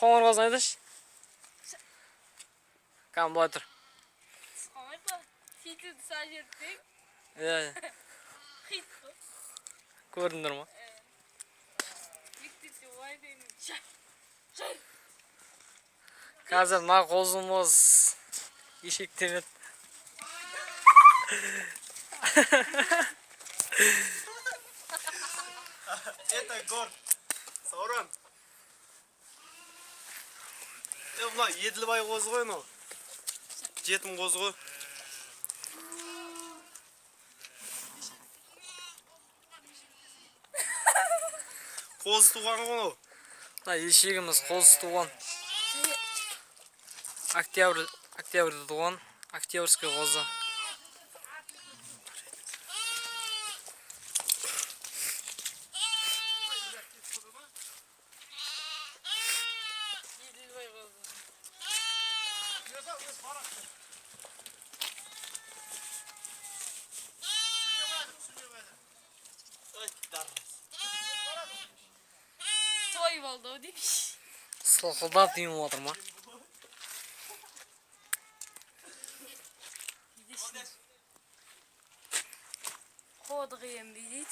Қоңыр қозын айтыш. Кам былай тұр. Хитті сажеттің. Хит қой. Көрдіңдер ма? Мектепте олай деймін. Шай. Қазір мына қозымыз ешектенеді. Это горд. Сауран. Мына Еділбай қозы ғой мынау. Жетім қозы ғой. Қозы туған ғой мынау. Мына ешегіміз қозы туған. Октябрьда туған. Октябрьский қозы. Той болды ау деймін. Сылқылдап деймін отыр ма? Қодық ем дейді.